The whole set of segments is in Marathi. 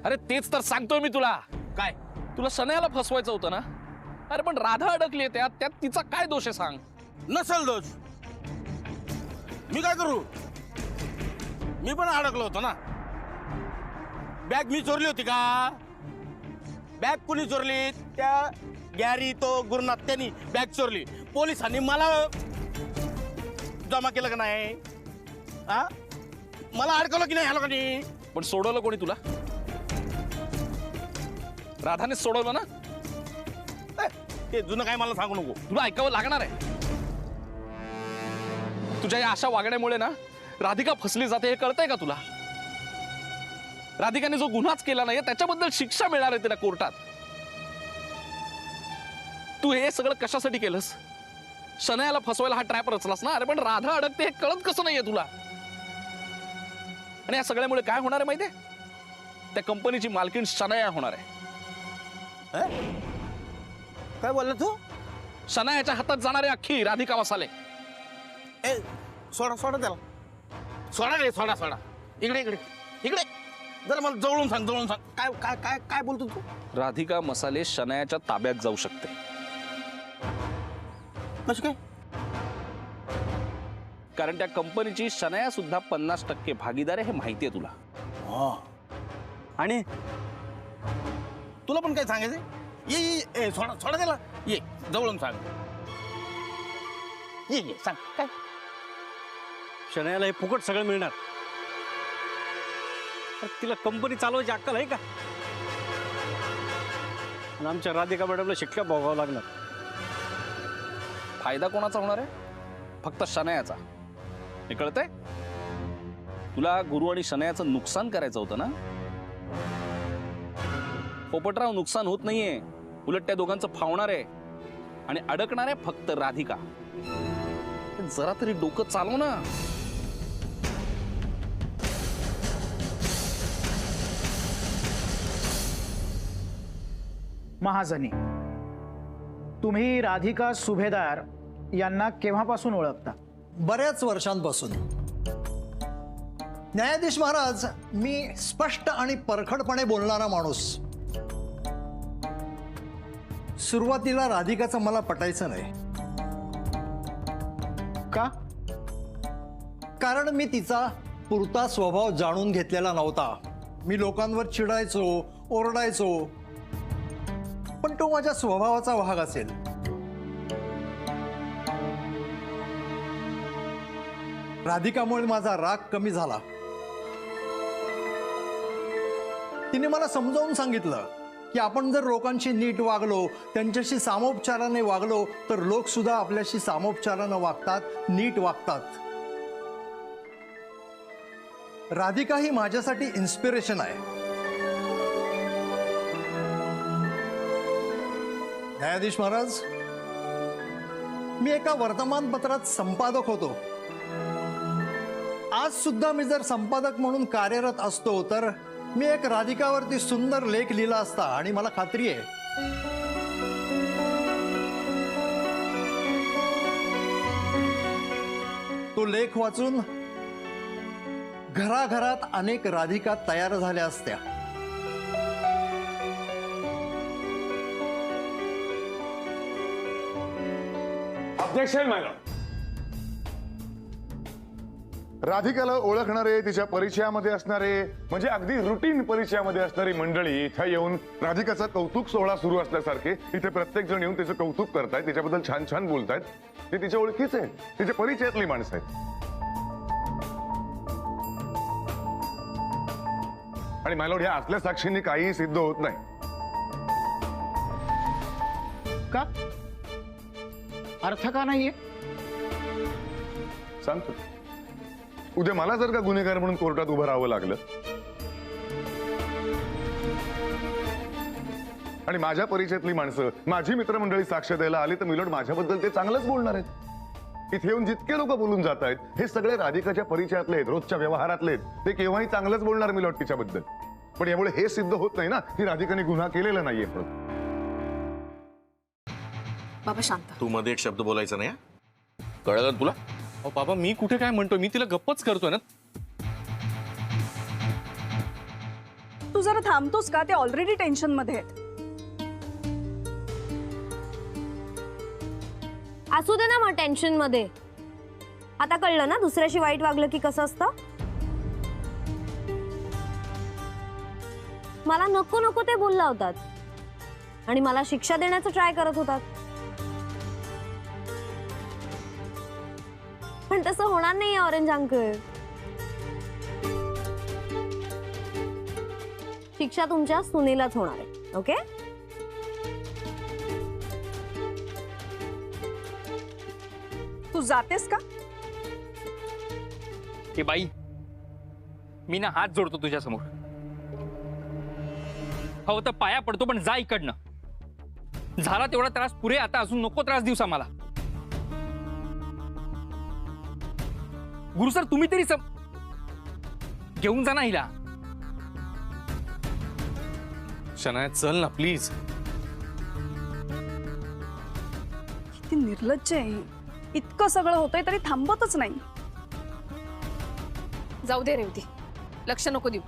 अरे तेच तर सांगतोय मी तुला. काय तुला सनयाला फसवायचं होतं ना. अरे पण राधा अडकली त्यात तिचा काय दोष आहे सांग. नसल दोष? मी काय करू? मी पण अडकलो होतो ना. बॅग मी चोरली होती का? बॅग कुणी चोरली? त्या गॅरी तो गुरुनाथ त्यांनी बॅग चोरली. पोलिसांनी मला जमा केलं का नाही? हा, मला अडकवलं की नाही ह्या लोकांनी? पण सोडवलं कोणी तुला? राधाने सोडवलं ना. ते जुनं काय मला सांगू नको. तुला ऐकावं लागणार आहे. तुझ्या या अशा वागण्यामुळे ना राधिका फसली जाते हे कळतंय का तुला? राधिकाने जो गुन्हाच केला नाही त्याच्याबद्दल शिक्षा मिळणार आहे तिला कोर्टात. तू हे सगळं कशासाठी केलंस? शनयाला फसवायला हा ट्रॅप रचलास ना. अरे पण राधा अडकते हे कळत कसं नाहीये तुला? आणि या सगळ्यामुळे काय होणार आहे माहितीये? त्या कंपनीची मालकीण शनया होणार आहे. काय बोलला तू? शनयाच्या हातात जाणारे अख्खी राधिका मसाले. ए, सोडा सोडा त्याला. सोडा रे, सोडा सोडा. इकडे इकडे इकडे जरा मला जवळून सांग, जवळून सांग. काय काय काय काय बोलतो तू? राधिका मसाले शनयाच्या ताब्यात जाऊ शकते. कसं काय? कारण त्या कंपनीची शनया सुद्धा 50% भागीदार आहे हे माहिती आहे तुला. आणि तुला पण काय सांगायचं? ये ये ए, सोडा सोडा त्याला. ये जवळून सांग. ये ये सांग काय? शनयाला हे फुकट सगळं मिळणार. तिला कंपनी चालवायची अक्कल आहे का? आणि आमच्या राधिका मॅडमला शिक्षा भोगावं लागणार. फायदा कोणाचा होणार आहे? फक्त शनयाचा. हे कळतंय? तुला गुरु आणि शनयाचं नुकसान करायचं होतं ना. पोपटराव नुकसान होत नाहीये, उलट त्या दोघांचं फावणार आहे. आणि अडकणार आहे फक्त राधिका. जरा तरी डोकं चालव ना. महाजनी, तुम्ही राधिका सुभेदार यांना केव्हापासून ओळखता? बऱ्याच वर्षांपासून. न्यायाधीश महाराज, मी स्पष्ट आणि परखडपणे बोलणारा माणूस. सुरुवातीला राधिकाचं मला पटायचं नाही. का? कारण मी तिचा पुरता स्वभाव जाणून घेतलेला नव्हता. मी लोकांवर चिडायचो, ओरडायचो, पण तो माझ्या स्वभावाचा भाग असेल. राधिकामुळे माझा राग कमी झाला. तिने मला समजावून सांगितलं की आपण जर लोकांशी नीट वागलो, त्यांच्याशी सामोपचाराने वागलो, तर लोक सुद्धा आपल्याशी सामोपचारानं वागतात, नीट वागतात. राधिका ही माझ्यासाठी इन्स्पिरेशन आहे. न्यायाधीश महाराज, मी एका वर्तमानपत्रात संपादक होतो. आज सुद्धा मी जर संपादक म्हणून कार्यरत असतो तर मी एक राधिकावरती सुंदर लेख लिहिला असता. आणि मला खात्री आहे तो लेख वाचून घराघरात अनेक राधिका तयार झाल्या असत्या. Objection madam. राधिकाला ओळखणारे, तिच्या परिचयामध्ये असणारे, म्हणजे अगदी रुटीन परिचयामध्ये असणारी मंडळी इथं येऊन राधिकाचा कौतुक सोहळा सुरू असल्यासारखे इथे प्रत्येक जण येऊन तिचं कौतुक करतायत, तिच्याबद्दल छान छान बोलतायत. ते तिच्या ओळखीचे आहेत, तिच्या परिचयातली माणसं आहेत. आणि मायलॉर्ड, ह्या असल्या साक्षींनी काहीही सिद्ध होत नाही. का? अर्थ का नाहीये? सांगतो. उद्या मला जर का गुन्हेगार म्हणून कोर्टात उभं राहावं लागलं आणि माझ्या परिचयातली माणसं, माझी मित्रमंडळी साक्ष द्यायला आली, तर मिलोड माझ्याबद्दल ते चांगलंच बोलणार आहेत. इथे येऊन जितके लोक बोलून जात आहेत हे सगळे राधिकाच्या परिचयातले आहेत, रोजच्या व्यवहारातले आहेत. ते केव्हाही चांगलंच बोलणार मिलोड तिच्याबद्दल. पण यामुळे हे सिद्ध होत नाही ना की राधिकाने गुन्हा केलेला नाहीये. बाबा शांत. तू मध्ये एक शब्द बोलायचा नाही. कळलं तुला? अहो बाबा, मी कुठे काय म्हणतोय? मी तिला गप्पच करतोय ना. तू तू जरा थांबतोस का? ते ऑलरेडी टेन्शन मध्ये आहेत. असू दे ना मग टेन्शन मध्ये. आता कळलं ना दुसऱ्याशी वाईट वागलं की कसं असतं. मला नको नको ते बोलला होतात आणि मला शिक्षा देण्याचं ट्राय करत होतात. पण तसं होणार नाही ऑरेंज अंकल. शिक्षा तुमच्या सुनेलाच होणार आहे. ओके. तू जातेस का? हे बाई, मी ना हात जोडतो तुझ्या समोर. हो तर पाया पडतो, पण जा इकडनं. झाला तेवढा त्रास पुरे. आता अजून नको त्रास दिवसा मला. गुरु सर, तुम्ही तरी घेऊन जा ना हिला. शनाया चल ना प्लीज. किती निर्लज्ज आहे ही. इतकं सगळं होतंय तरी थांबतच नाही. जाऊ दे रेवती, लक्ष नको देऊ.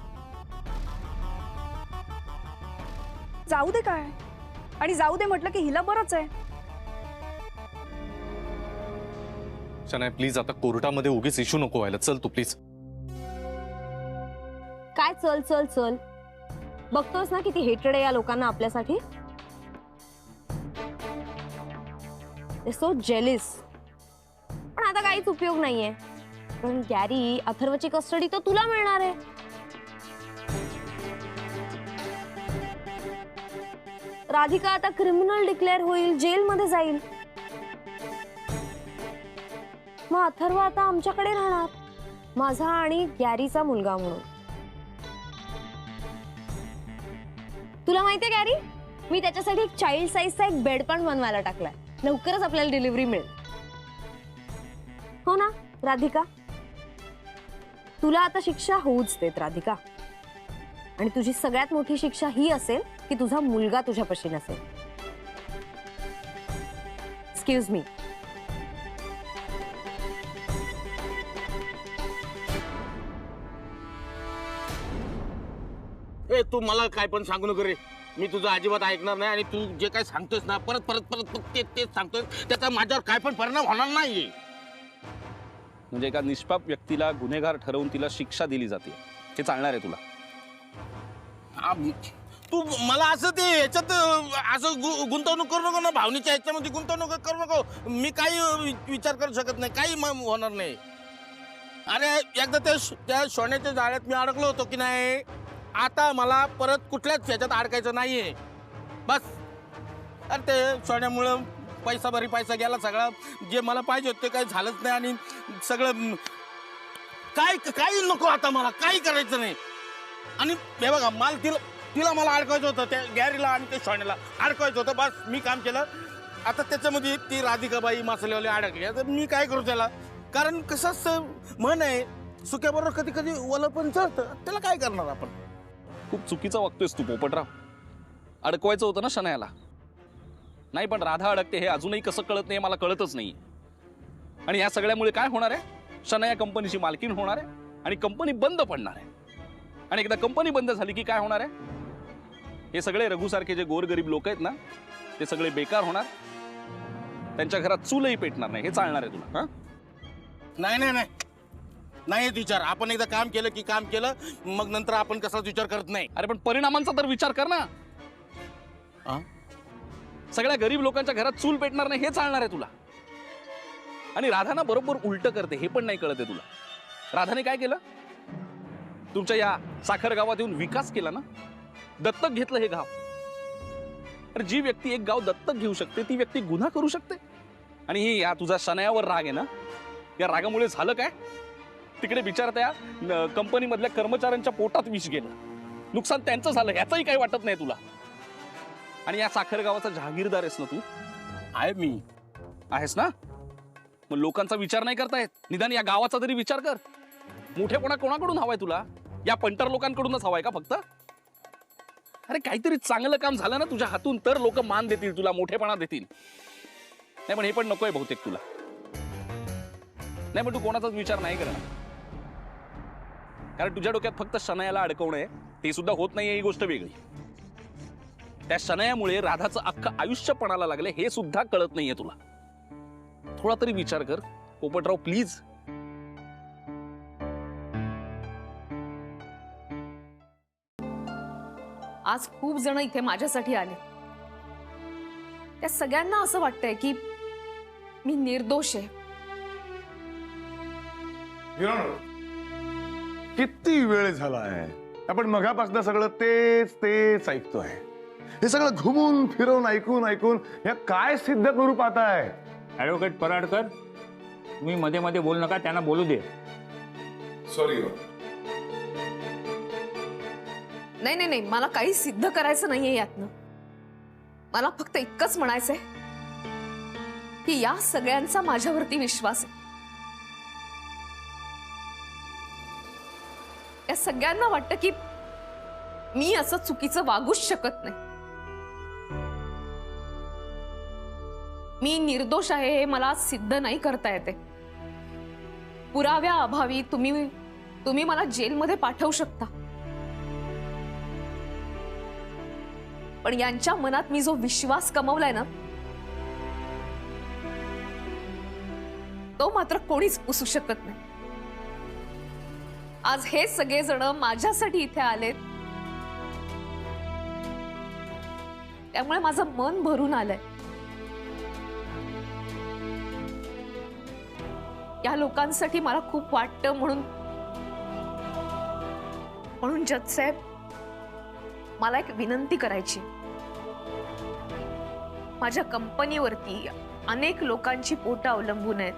जाऊ दे काय? आणि जाऊ दे म्हटलं की हिला बरंच आहे. शनाया प्लीज, आता कोर्टामध्ये उगीच इश्यू नको व्हायला. चल तू प्लीज. काय चल चल चल. बघतोस ना किती हेटेड आहे या लोकांना आपल्यासाठी. सो जेलिस. पण आता काहीच उपयोग नाहीये. पण गॅरी, अथर्वची कस्टडी तर तुला मिळणार आहे. राधिका आता क्रिमिनल डिक्लेअर होईल, जेलमध्ये जाईल. मग अथर्व आता आमच्याकडे राहणार, माझा आणि गॅरीचा मुलगा म्हणून. तुला माहितीये गॅरी, मी त्याच्यासाठी एक चाइल्ड साईजचा एक बेड पण बनवायला टाकलाय. लवकरच आपल्याला डिलिव्हरी मिळेल. हो ना राधिका? तुला आता शिक्षा होऊच देत राधिका. आणि तुझी सगळ्यात मोठी शिक्षा ही असेल की तुझा मुलगा तुझ्यापाशी नसेल. Excuse me. ए तू मला काय पण सांगू नको रे. मी तुझं अजिबात ऐकणार नाही. आणि तू जे काय सांगतोस ना परत परत परत परत तेच सांगतोस, त्याचा माझ्यावर काय पण परिणाम होणार नाही. म्हणजे एका निष्पाप व्यक्तीला गुन्हेगार ठरवून तिला शिक्षा दिली जाते, हे चालणार आहे तुला? तू मला असं ते ह्याच्यात असं गुंतवणूक करू नको ना, भावनेच्या ह्याच्यामध्ये गुंतवणूक करू नको. मी काही विचार करू शकत नाही, काही होणार नाही. अरे एकदा त्या सोन्याच्या जाळ्यात मी अडकलो होतो की नाही. आता मला परत कुठल्याच ह्याच्यात अडकायचं नाहीये बस. अरे ते सोन्यामुळं पैसा गेला सगळा. जे मला पाहिजे होतं ते काही झालंच नाही. आणि सगळं काही नको आता, मला काही करायचं नाही. आणि हे बघा, तिला मला अडकायचं होतं, त्या गॅरीला आणि त्या सोन्याला अडकायचं होतं. बस मी काम केलं. आता त्याच्यामध्ये ती राधिकाबाई मसालेवाली अडकली. आता मी काय करू त्याला? कारण कसं म्हण आहे, सुक्याबरोबर कधी कधी ओलं पण चढतं. त्याला काय करणार आपण? खूप चुकीचं वागतोयस तू पोपटराव. अडकवायचं होतं ना शनायाला. नाही, पण राधा अडकते हे अजूनही कसं कळत नाही, मला कळतच नाही. आणि या सगळ्यामुळे काय होणार आहे? शनाया कंपनीची मालकीण होणार आहे आणि कंपनी बंद पडणार आहे. आणि एकदा कंपनी बंद झाली की काय होणार आहे? हे सगळे रघुसारखे जे गोरगरीब लोक आहेत ना, ते सगळे बेकार होणार. त्यांच्या घरात चूलही पेटणार नाही. हे चालणार आहे तुला? नाही विचार. आपण एकदा काम केलं की काम केलं, मग नंतर आपण कसाच विचार करत नाही. अरे पण परिणामांचा तर विचार कर ना. सगळ्या गरीब लोकांच्या घरात चूल पेटणार नाही, हे चालणार आहे तुला? आणि राधाना बरोबर उलट करते हे पण नाही कळत आहे तुला. राधाने काय केलं? तुमच्या या साखर गावात येऊन विकास केला ना, दत्तक घेतलं हे गाव. अरे जी व्यक्ती एक गाव दत्तक घेऊ शकते ती व्यक्ती गुन्हा करू शकते. आणि ही या तुझा शनायावर राग आहे ना, या रागामुळे झालं काय? तिकडे बिचारा त्या कंपनीमधल्या कर्मचाऱ्यांच्या पोटात विष गेलं. नुकसान त्यांचं झालं, याचंही काही वाटत नाही तुला. आणि या साखर गावाचा जहागीरदार आहेस ना तू? आहे मी. आहेस ना? मग लोकांचा विचार नाही करता येत? निदान या गावाचा तरी विचार कर. मोठेपणा कोणाकडून हवाय तुला? या पंटर लोकांकडूनच हवाय का फक्त? अरे काहीतरी चांगलं काम झालं ना तुझ्या हातून तर लोक मान देतील तुला, मोठेपणा देतील. नाही पण हे पण नकोय बहुतेक तुला. नाही पण तू कोणाचाच विचार नाही करणार, कारण तुझ्या डोक्यात फक्त शनायाला अडकवणं आहे ते सुद्धा होत नाहीये ही गोष्ट वेगळी. त्या शनयामुळे राधाचं अख्खं आयुष्य पणाला लागले हे सुद्धा कळत नाहीये तुला. थोडा तरी विचार कर पोपटराव प्लीज. आज खूप जण इथे माझ्यासाठी आले. त्या सगळ्यांना असं वाटतंय की मी निर्दोष आहे. किती वेळ झालाय आपण मगापासून सगळं तेच ऐकतोय. हे सगळं घुमून फिरवून ऐकून या काय सिद्ध करू पाहताय? ऍडव्होकेट पराडकर, तुम्ही मध्ये मध्ये बोलू नका, त्यांना बोलू दे. सॉरी. नाही नाही नाही, मला काही सिद्ध करायचं नाहीये यातनं. मला फक्त इतकंच म्हणायचंय की या सगळ्यांचा माझ्यावरती विश्वास आहे. या सगळ्यांना वाटतं की मी असं चुकीचं वागूच शकत नाही. मी निर्दोष आहे हे मला सिद्ध नाही करता येते. पुराव्या अभावी तुम्ही मला जेलमध्ये पाठवू शकता, पण यांच्या मनात मी जो विश्वास कमवलाय ना तो मात्र कोणीच पुसू शकत नाही. आज हे सगळे जण माझ्यासाठी इथे आलेत, त्यामुळे माझं मन भरून आलंय. या लोकांसाठी मला खूप वाटतं, म्हणून जज साहेब मला एक विनंती करायची. माझ्या कंपनीवरती अनेक लोकांची पोटं अवलंबून आहेत,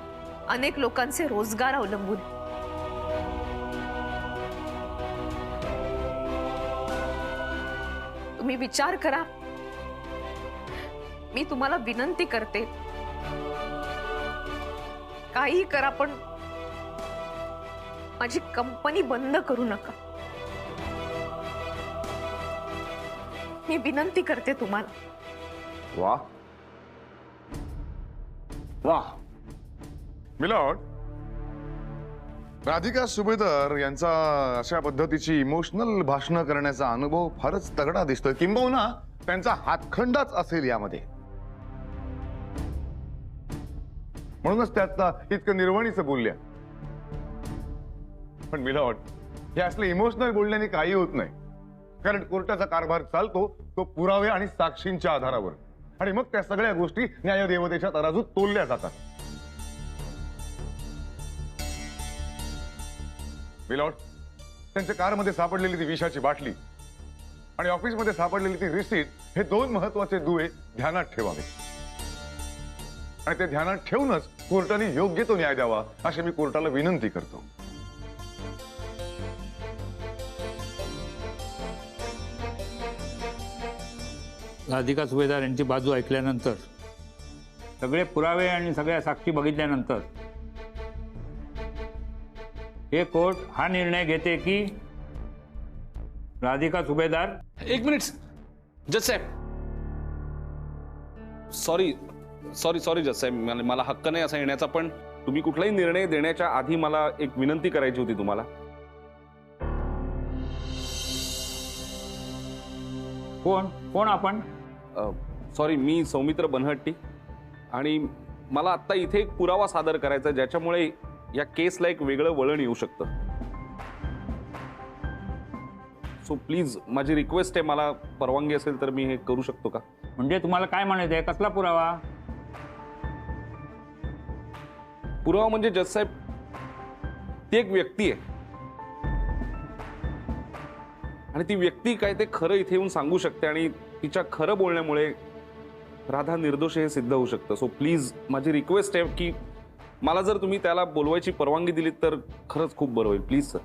अनेक लोकांचे रोजगार अवलंबून आहेत. तुम्ही विचार करा. मी तुम्हाला विनंती करते, काही करा पण माझी कंपनी बंद करू नका. मी विनंती करते तुम्हाला. वाह वाह मिलॉर्ड, राधिका सुभेदार यांचा अशा पद्धतीची इमोशनल भाषणं करण्याचा अनुभव फारच तगडा दिसतोय. किंबहुना त्यांचा हातखंडाच असेल यामध्ये. म्हणूनच त्यातला इतकं निर्वाणीचं बोलल्या. पण मिलॉर्ड, हे असले इमोशनल बोलण्याने काही होत नाही, कारण कोर्टाचा कारभार चालतो तो पुरावे आणि साक्षींच्या आधारावर, आणि मग त्या सगळ्या गोष्टी न्यायदेवतेच्या तराजूत तोलल्या जातात. मिलॉर्ड, त्यांच्या कारमध्ये सापडलेली ती विषाची बाटली आणि ऑफिसमध्ये सापडलेली ती रिसीट हे दोन महत्वाचे दुवे ध्यानात ठेवावे, आणि ते ध्यानात ठेवूनच कोर्टाने योग्य तो न्याय द्यावा अशी मी कोर्टाला विनंती करतो. राधिका सुभेदार यांची बाजू ऐकल्यानंतर, सगळे पुरावे आणि सगळ्या साक्षी बघितल्यानंतर हे कोर्ट हा निर्णय घेते की राधिका सुभेदार. एक मिनिट जज साहेब. सॉरी जज साहेब, मला हक्क नाही असा येण्याचा, पण तुम्ही कुठलाही निर्णय देण्याच्या आधी मला एक विनंती करायची होती तुम्हाला. कोण आपण? सॉरी, मी सौमित्र बनहट्टी, आणि मला आत्ता इथे एक पुरावा सादर करायचा ज्याच्यामुळे या केसला एक वेगळं वळण येऊ शकतं. सो प्लीज माझी रिक्वेस्ट आहे, मला परवानगी असेल तर मी हे करू शकतो का? म्हणजे तुम्हाला काय म्हणायचंय? कसला पुरावा? पुरावा म्हणजे जज साहेब, ती एक व्यक्ती आहे आणि ती व्यक्ती काय ते खरं इथे येऊन सांगू शकते, आणि तिच्या खरं बोलण्यामुळे राधा निर्दोष हे सिद्ध होऊ शकतं. सो प्लीज माझी रिक्वेस्ट आहे की मला जर तुम्ही त्याला बोलवायची परवानगी दिलीत तर खरंच खूप बरं होईल. प्लीज सर,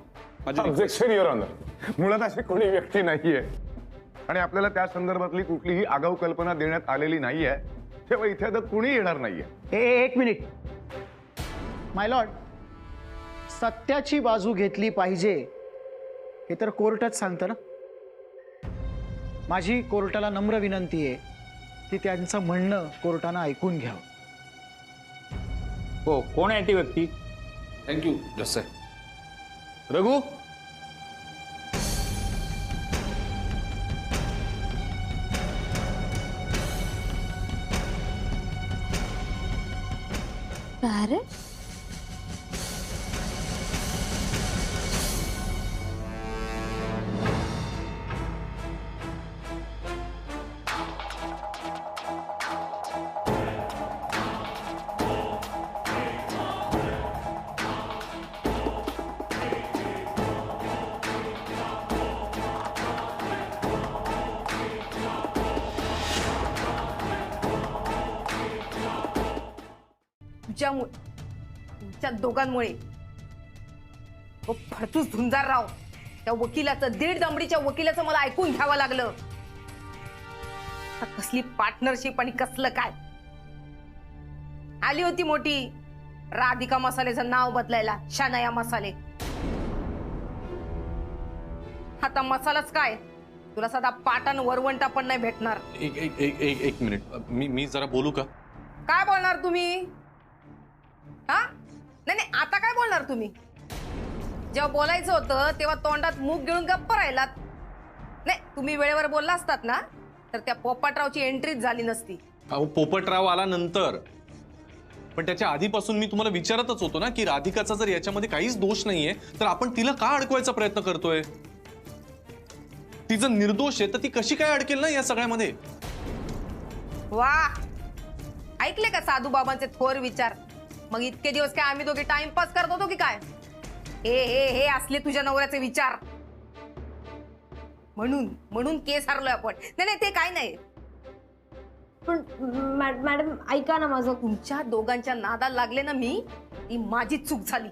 माझी ऑब्जेक्शन युअर ऑनर. मुळात अशी कोणी व्यक्ती नाहीये आणि आपल्याला त्या संदर्भातली कुठलीही आगाऊ कल्पना देण्यात आलेली नाहीये, तेव्हा इथे आता कुणी येणार नाहीये. एक मिनिट माय लॉर्ड, सत्याची बाजू घेतली पाहिजे हे तर कोर्टच सांगतं ना. माझी कोर्टाला नम्र विनंती आहे की त्यांचं म्हणणं कोर्टानं ऐकून घ्यावं. हो, कोण आहे ती व्यक्ती? थँक्यू जज साहेब. रघु, पॅरेट? तुमच्या दोघांमुळे तो फडतूस झुंजारराव त्या वकिलाचं, दीड दमडीच्या वकिलाचं मला ऐकून घ्यावं लागलं. आता कसली पार्टनरशिप आणि कसलं काय. आली होती मोठी राधिका मसालेचं नाव बदलायला, शनाया मसाले. आता मसालाच काय, तुला साधा पाटण वरवंटा पण नाही भेटणार. एक मिनिट, मी जरा बोलू का? काय बोलणार तुम्ही? हा नाही नाही, आता काय बोलणार तुम्ही? जेव्हा बोलायचं होतं तेव्हा तोंडात मूग गिळून गप्प राहिलात. नाही, तुम्ही वेळेवर बोलला असतात ना तर त्या पोपटरावची एंट्रीच झाली नसती. अहो, पोपटराव आला नंतर, पण त्याच्या आधीपासून मी तुम्हाला विचारतच होतो ना की राधिकाचा जर याच्यामध्ये काहीच दोष नाहीये तर आपण तिला का अडकवायचा प्रयत्न करतोय? ती जर निर्दोष आहे तर ती कशी काय अडकेल ना या सगळ्यामध्ये? वा, ऐकले का साधू बाबांचे थोर विचार? मग इतके दिवस काय आम्ही दोघे टाइमपास करत होतो की काय? हे असले तुझ्या नवऱ्याचे विचार. म्हणून केस हरलोय आपण. नाही नाही, ते काय नाही. पण मॅडम ऐका ना माझं. तुमच्या दोघांच्या नादाला लागले ना मी, ती माझी चूक झाली.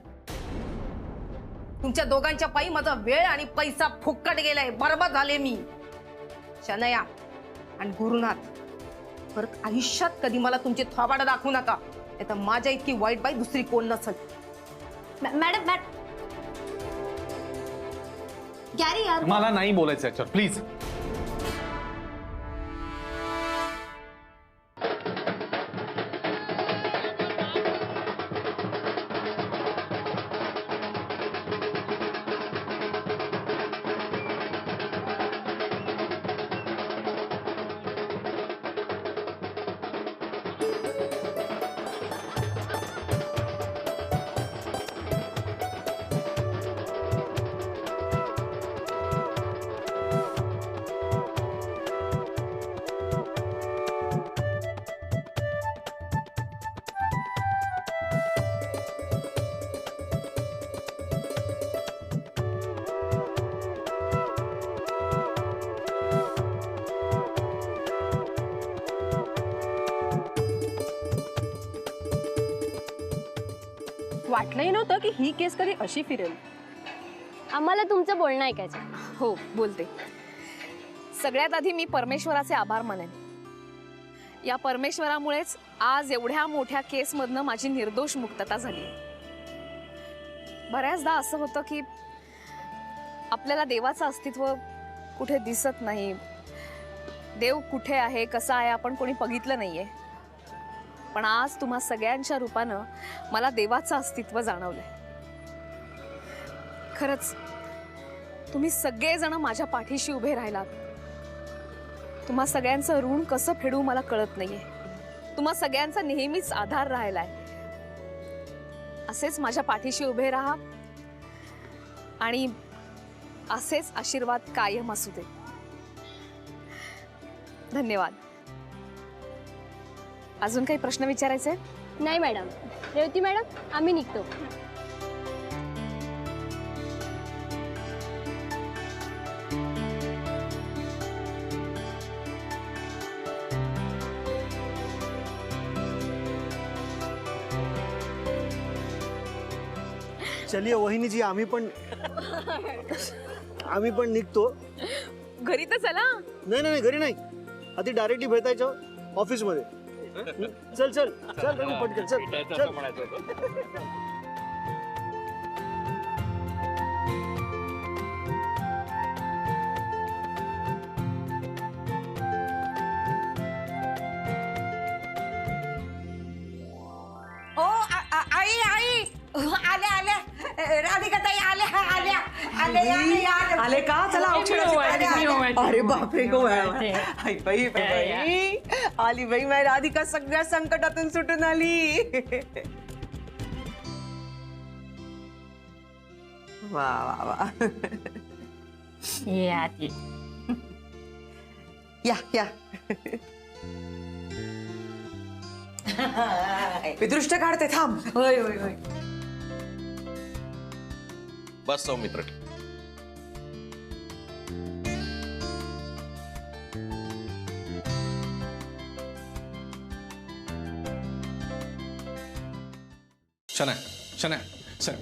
तुमच्या दोघांच्या पायी माझा वेळ आणि पैसा फुकट गेलाय, बरबाद झाले मी. शनया आणि गुरुनाथ, परत आयुष्यात कधी मला तुमचे थोबाड दाखवू नका, नाही तर माझ्या इतकी वाईट बाई दुसरी कोण नसल. मॅडम गॅरी यार, मला नाही बोलायचं याच्यावर, प्लीज. वाटलंही नव्हतं की ही केस कधी अशी फिरेल. आम्हाला तुमचं बोलणं ऐकायचं. हो, बोलते. सगळ्यात आधी मी परमेश्वराचे आभार मानेन. या परमेश्वरामुळेच आज एवढ्या मोठ्या केसमधनं माझी निर्दोष मुक्तता झाली. बऱ्याचदा असं होतं की आपल्याला देवाचं अस्तित्व कुठे दिसत नाही, देव कुठे आहे, कसा आहे, आपण कोणी बघितलं नाहीये. पण आज तुम्हा सगळ्यांच्या रूपानं मला देवाचं अस्तित्व जाणवलंय. खरंच तुम्ही सगळेजण माझ्या पाठीशी उभे राहिलात. तुम्हा सगळ्यांचं ऋण कसं फेडू मला कळत नाहीये. तुम्हा सगळ्यांचा नेहमीच आधार राहिलाय. असेच माझ्या पाठीशी उभे राहा आणि असेच आशीर्वाद कायम असू दे. धन्यवाद. अजून काही प्रश्न विचारायचे? नाही मॅडम. रेवती मॅडम, आम्ही निघतो. चलिए वहिनीजी, आम्ही पण निघतो. घरी तर चला. नाही, घरी नाही. आधी डायरेक्टली भेटायचं ऑफिसमध्ये. चल चल चल रघु, पटकन चल चल. ओ आई आई, आल्या आल्या, राधिका ताई आल्या आल्या आल्या आले का? चला अरे बापरे गो, बाई आली बाई, माझी राधिका सगळ्या संकटातून सुटून आली. वा वा वा. या या विदृष्ट काढते थांब. होय होय होय. बस सौमित्र. शनाय शनाय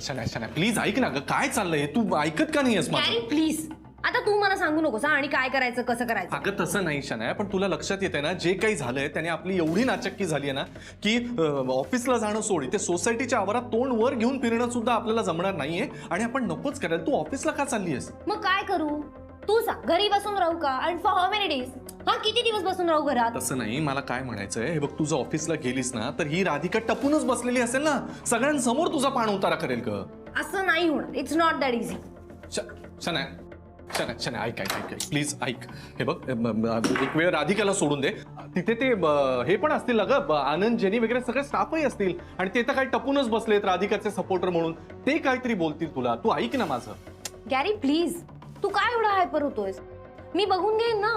शनाय शनाय प्लीज ऐक ना ग, काय चाललंय? तू ऐकत का नाहीयेस माझं? डॅडी प्लीज आता तू मला सांगू नकोस हा, आणि काय करायचं कसं करायचं. अगं तसं नाही शनाय, पण तुला लक्षात येते ना जे काही झालंय त्याने आपली एवढी नाचक्की झाली आहे ना की ऑफिसला जाणं सोडी ते सोसायटीच्या आवारात तोंड वर घेऊन फिरणं सुद्धा आपल्याला जमणार नाहीये आणि आपण नकोच करायला. तू ऑफिसला का चाललीयस? मग काय करू तू सांग. घरी बसून राहू का? आणि फॉर हाऊ मेनी डेज? हा किती दिवस बसून राहू घरात? तसं नाही, मला काय म्हणायचंय हे बघ, तुझं ऑफिसला गेलीस ना तर ही राधिका टपूनच बसलेली असेल ना, सगळ्यांसमोर तुझा पाण उतारा करेल का? असं नाही होणार. It's not that easy. Shanaya Shanaya Shanaya ऐक ऐक ऐक प्लीज ऐक. हे बघ एक वेळ राधिकाला सोडून दे. तिथे ते हे पण असतील अगं, आनंद जेनी वगैरे सगळे स्टाफही असतील आणि ते तर काही टपूनच बसलेत राधिकाचे सपोर्टर म्हणून. ते काहीतरी बोलतील तुला. तू ऐक ना माझं. गॅरी प्लीज तू काय एवढा हायपर होतोयस? मी बघून घेईन ना.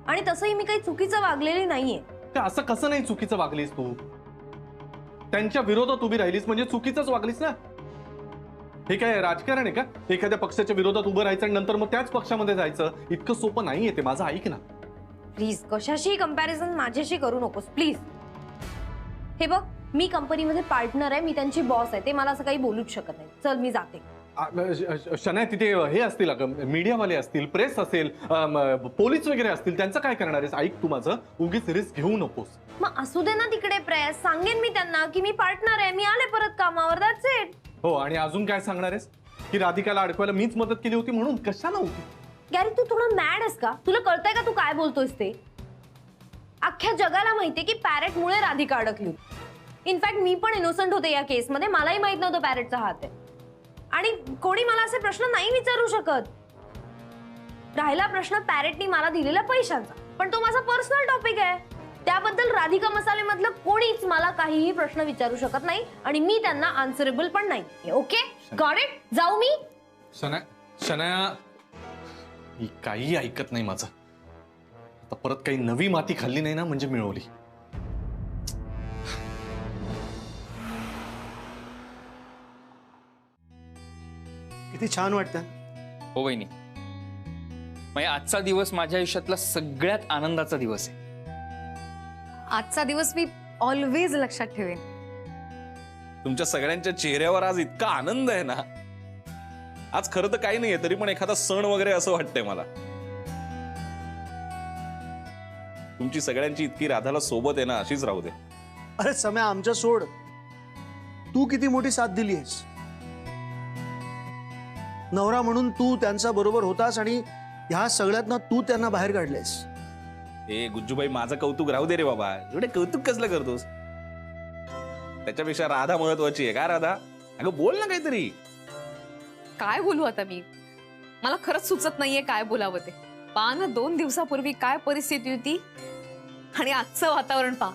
आणि तसंही मी काही चुकीचं वागलेली नाहीये. असं कसं नाही चुकीचं वागलीस तू? त्यांच्या विरोधात उभी राहिलीस म्हणजे चुकीचंच वागलीस ना. हे काय राजकारण आहे का? एखाद्या पक्षाच्या विरोधात उभं राहायचं आणि नंतर मग त्याच पक्षामध्ये जायचं? इतकं सोपं नाहीये ते. माझं ऐक ना प्लीज. कशाशी कंपॅरिझन माझ्याशी करू नकोस प्लीज. हे बघ मी कंपनीमध्ये पार्टनर आहे, मी त्यांची बॉस आहे. ते मला असं काही बोलूच शकत नाही. चल मी जाते. शनाय तिथे हे असतील अगं, मीडियावाले असतील, प्रेस असेल, पोलीस वगैरे असतील. त्यांचं काय करणार आहेस? ऐक तू माझं, उगीच रिस्क घेऊ नकोस. मग असू दे ना तिकडे प्रेस. सांगेन मी त्यांना की मी पार्टनर आहे, मी आले परत कामावर. That's it. हो, आणि अजून काय सांगणार आहेस? की राधिकाला अडकवायला मीच मदत केली होती म्हणून? कशाला होती? गॅरी तू थोडं मॅड आहेस का? तुला कळतंय का तू काय बोलतोयस ते? अख्ख्या जगाला माहितीये की पॅरेटमुळे राधिका अडकली होती. इनफॅक्ट मी पण इनोसंट होते या केसमध्ये. मलाही माहित नव्हतं पॅरेटचा हात आहे. आणि कोणी मला असे प्रश्न नाही विचारू शकत. राहिला प्रश्न पॅरेटनी मला दिलेल्या पैशांचा, पण तो माझा पर्सनल टॉपिक आहे. त्याबद्दल राधिका मसाले मधलं कोणीच मला काहीही प्रश्न विचारू शकत नाही आणि मी त्यांना आन्सरेबल पण नाही. Okay got it. जाऊ मी? शनाया ही काही ऐकत नाही माझं. आता परत काही नवी माती खाल्ली नाही ना म्हणजे मिळवली. किती छान वाटतं. हो वहिनी, म्हणजे आजचा दिवस माझ्या आयुष्यातला सगळ्यात आनंदाचा दिवस आहे. आजचा दिवस मी ऑलवेज लक्षात ठेवेन. तुमच्या सगळ्यांच्या चेहऱ्यावर आज इतका आनंद आहे ना. आज खरं तर काही नाहीये, तरी पण एखादा सण वगैरे असं वाटतंय मला. तुमची सगळ्यांची इतकी राधाला सोबत आहे ना, अशीच राहू दे. अरे सम्या आमच्या सोड. तू किती मोठी साथ दिली आहेस. नवरा म्हणून तू त्यांचा बरोबर होतास आणि ह्या सगळ्यातनं तू त्यांना बाहेर काढलेस. ए गुज्जूबाई, माझं कौतुक राहू दे रे बाबा. एवढे कौतुक कसलं करतोस? त्याच्यापेक्षा राधा महत्वाची आहे का? राधा अगं बोल ना काहीतरी. काय बोलू आता मी? मला खरंच सुचत नाहीये काय बोलावं ते. पहा ना 2 दिवसापूर्वी काय परिस्थिती होती आणि आजचं वातावरण पहा.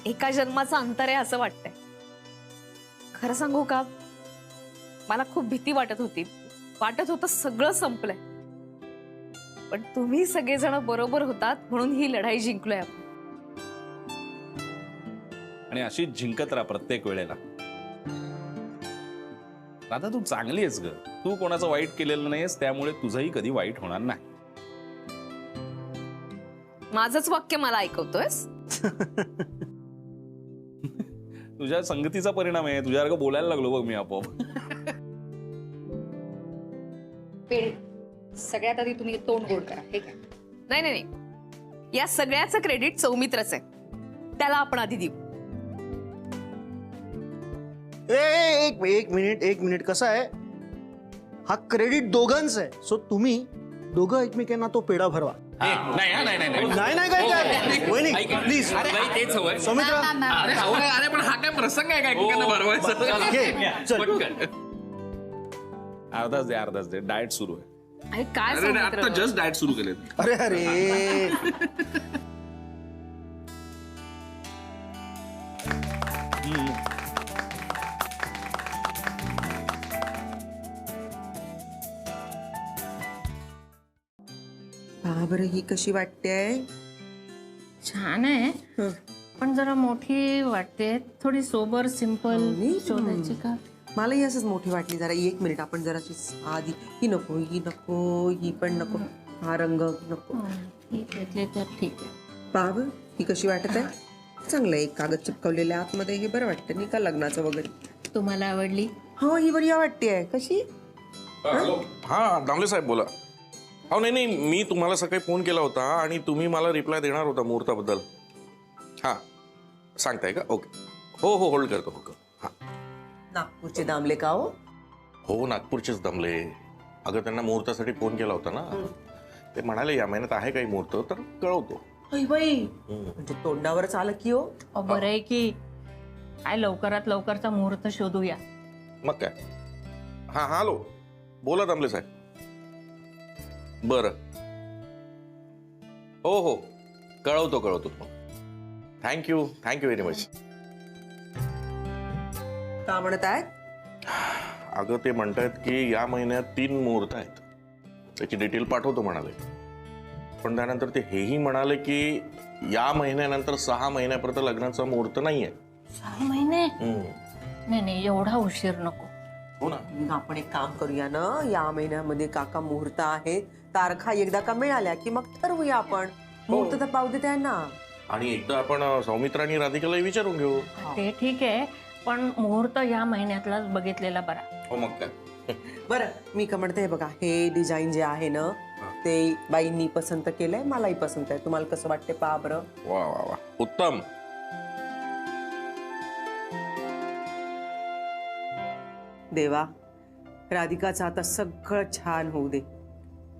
एका जन्माचं अंतर आहे असं वाटतंय. खरं सांगू का, मला खूप भीती वाटत होती. वाटत होतं सगळं संपलंय, पण तुम्ही सगळेजण बरोबर होतात म्हणून ही लढाई जिंकलोय आपण. आणि अशीच जिंकत राहा प्रत्येक वेळेला. राधा तू चांगली आहेस ग. तू कोणाचं वाईट केलेलं नाहीस, त्यामुळे तुझंही कधी वाईट होणार नाही. माझंच वाक्य मला ऐकवतोयस? तुझ्या संगतीचा परिणाम आहे. तुझ्यासारखं बोलायला लागलो बघ मी आपोआप. सगळ्यात आधी तुम्ही तोंड गोड करा. हे काय? नाही नाही नाही, या सगळ्याचं क्रेडिट सौमित्रच आहे. त्याला आपण आधी देऊ. एक मिनिट. कसं आहे, हा क्रेडिट दोघांचा आहे. सो तुम्ही दोघं एकमेकांना तो पेढा भरवा. नाही काय प्लीज. सौमित्र अरे पण हा काय प्रसंग आहे काय भरवायचा? अर्धाच दे. डाएट सुरू आहे. काय आता जस्ट डाएट सुरू केले. अरे का बरं ही कशी वाटते? छान आहे पण जरा मोठी वाटते, थोडी सोबर सिंपल शोधायची का? मलाही असंच मोठी वाटली जरा. 1 मिनिट आपण जराशी आधी ही नको ही पण नको, हा रंग नको. ठीक घेतले तर ठीक आहे. बाब ही कशी वाटत आहे? चांगलं आहे. कागद चिपकवलेल्या आतमध्ये हे बरं वाटतं नाही का लग्नाचं वगैरे. तुम्हाला आवडली? हो ही बढिया वाटते. कशी? हा दामले साहेब बोला. हो नाही मी तुम्हाला सकाळी फोन केला होता आणि तुम्ही मला रिप्लाय देणार होता मुहूर्ताबद्दल. हा सांगताय का? ओके. हो होल्ड करतो. हा नागपूरचे दामले का हो? हो नागपूरचेच दामले. अगं त्यांना मुहूर्तासाठी फोन केला होता ना, ते म्हणाले या महिन्यात आहे काही मुहूर्त तर कळवतो. बाई म्हणजे तोंडावरच आलं की हो. बरं आहे की काय लवकरात लवकरचा मुहूर्त शोधूया. मग काय. हा हॅलो बोला दामले साहेब. बरं हो कळवतो. Thank you very much. का म्हणत आहे? अगं ते म्हणतायत की या महिन्यात 3 मुहूर्त आहेत, त्याची डिटेल पाठवतो म्हणाले. पण त्यानंतर ते हेही म्हणाले की या महिन्यानंतर 6 महिन्यापर्यंत लग्नाचा मुहूर्त नाहीये. 6 महिने? नाही एवढा उशीर नको. हो ना. आपण एक काम करूया ना, या महिन्यामध्ये काका मुहूर्त आहे, तारखा एकदा का मिळाल्या की मग ठरवूया आपण. मुहूर्त तर पाहू दे त्यांना. आणि एकदा आपण सौमित्र आणि राधिकाला विचारून घेऊ. ते ठीक आहे पण मुहूर्त या महिन्यातलाच बघितलेला बरा. हो मग काय. बरं मी का म्हणते, हे बघा हे डिझाईन जे आहे ना ते बाईंनी पसंत केलंय, मलाही पसंत आहे. तुम्हाला कसं वाटते पहा बरं. वा उत्तम. देवा राधिकाचं आता सगळं छान होऊ दे.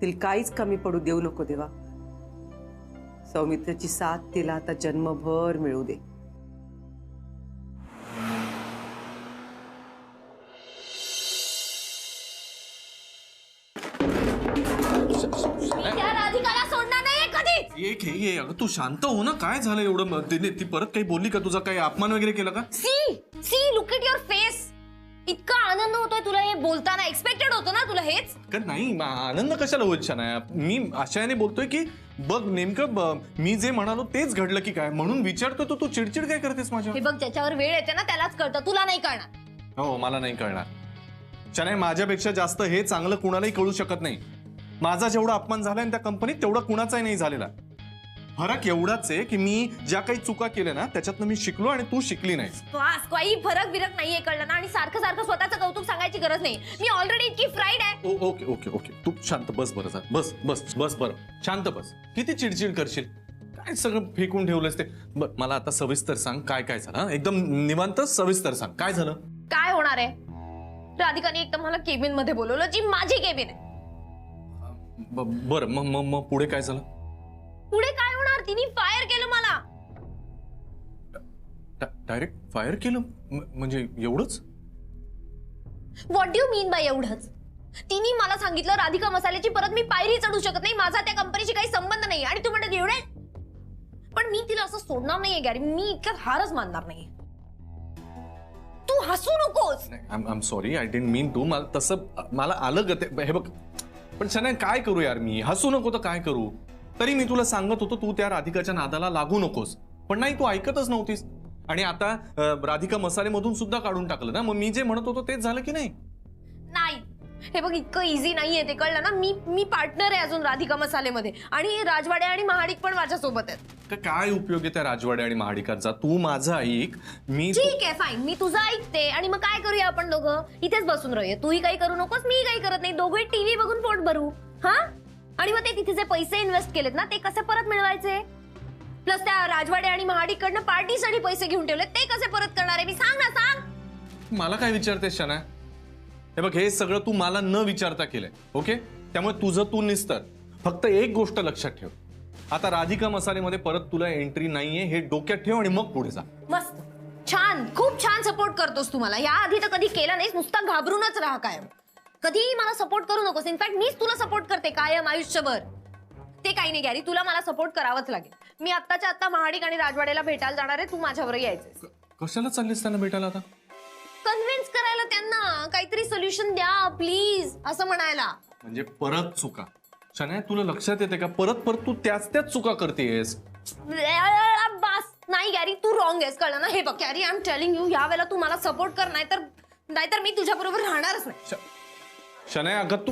तिला काहीच कमी पडू देऊ नको देवा. सौमित्राची साथ तिला आता जन्मभर मिळू दे. राधिकाला सोडणार नाहीये कधीच. एक हे अगं तू शांत हो ना. काय झालं एवढं? ती परत काही बोलली का? तुझा काही अपमान वगैरे केला का? See look at your face. इतका आनंद होतोय तुला हे बोलताना. एक्सपेक्टेड होतं ना तुला हेच? नाही आनंद कशाला होत शनाया. मी आशयाने बोलतोय की बघ नेमकं मी जे म्हणालो तेच घडलं की काय म्हणून विचारतोय. तू चिडचिड काय करतेस माझ्या? हे बघ ज्याच्यावर वेळ येते ना त्यालाच कळतं, तुला नाही कळणार. हो मला नाही कळणार. शनाया माझ्यापेक्षा जास्त हे चांगलं कुणालाही कळू शकत नाही. माझा जेवढा अपमान झालाय त्या कंपनीत तेवढा कुणाचाही नाही झालेला. फरक एवढाच आहे की मी ज्या काही चुका केल्या ना त्याच्यातनं मी शिकलो आणि तू शिकली नाही. काही फरक बिरक नाहीये कळलं ना. आणि सारखं स्वतःचं कौतुक सांगायची गरज नाही. मी ऑलरेडी इतकी फ्राईड आहे. ओके तू शांत बस बरं. बस बरं शांत बस. किती चिडचिड करशील? काय सगळं फेकून ठेवलंस ते. मला आता सविस्तर सांग काय झालं. एकदम निवांत सविस्तर सांग काय झालं. काय होणार आहे? राधिकाने एकदम मला केबिन मध्ये बोलवलं, जी माझी केबिन आहे. बरं मग पुढे काय झालं? पुढे काय होणार? तिने फायर केलं मला. डायरेक्ट फायर केलं म्हणजे एवढंच? What do you mean by एवढंच? तिने मला सांगितलं राधिका मसाल्याची परत मी पायरी चढू शकत नाही, माझा त्या कंपनीशी काही संबंध नाही. आणि तू म्हणत एवढे. पण मी तिला असं सोडणार नाहीये गॅरी. मी इतक्यात हारच मानणार नाही. तू हसू नकोस. I am sorry I didn't mean to. मला तसं मला आलं ग ते. हे बघ पण शनाया काय करू यार. मी हसू नको तर काय करू. तरी मी तुला सांगत होतो तू त्या राधिकाच्या नादाला लागू नकोस. पण नाही तू ऐकतच नव्हतीस. आणि आता राधिका मसालेमधून सुद्धा काढून टाकलं ना. मग मी जे म्हणत होतो तेच झालं की नाही? नाही हे बघ इतकं इझी नाहीये ते, कळलं ना. मी पार्टनर आहे अजून राधिका मसालेमध्ये. आणि राजवाडे आणि महाडिक पण माझ्या सोबत आहेत. काय उपयोग आहे त्या राजवाडे आणि महाडिकांचा? तू माझं ऐक. मी ठीक आहे फाईन, मी तुझं ऐकते. आणि मग काय करूया आपण दोघं? इथेच बसून राहूया. तूही काही करू नकोस, मी काही करत नाही. दोघे टीव्ही बघून पोट भरू. हा आणि मग ते तिथे जे पैसे इन्व्हेस्ट केलेत ना ते कसे परत मिळवायचे? प्लस त्या राजवाडे आणि महाडिकडनं पार्टीसाठी पैसे घेऊन ठेवले ते कसे परत करणार आहे? मी सांग ना सांग. मला काय विचारतेस शनाया? हे बघ हे सगळं तू मला न विचारता केलंय. ओके त्यामुळे तुझं तू निस्तर. फक्त एक गोष्ट लक्षात ठेव. आता राधिका मसालेमध्ये परत तुला एंट्री नाहीये हे डोक्यात ठेव आणि मग पुढे जा. मस्त छान खूप छान सपोर्ट करतोस तू मला. या आधी तर कधी केला नाहीस. नुसता घाबरूनच राहा कायम. कधीही मला सपोर्ट करू नकोस. इनफॅक्ट मीच तुला सपोर्ट करते कायम आयुष्यभर. ते काही नाही गॅरी, तुला मला सपोर्ट करावाच लागेल. मी आत्ताच्या आत्ता महाडिक आणि राजवाड्याला भेटायला जाणार आहे. तू माझ्यावर यायचंय. कशाला चाललीस त्यांना भेटायला आता? कन्व्हिन्स करायला त्यांना. काहीतरी सोल्युशन द्या प्लीज असं म्हणायला. म्हणजे परत चुका. शनाया तुला लक्षात येते का परत परत तू त्याच चुका करतेस. बस नाही गॅरी, तू रॉंग आहेस, कळलं ना. हे बघ Gary, I am telling you, या वेळेला तू मला सपोर्ट कर, नाहीतर मी तुझ्या बरोबर राहणारच नाही. शनाया अगं तू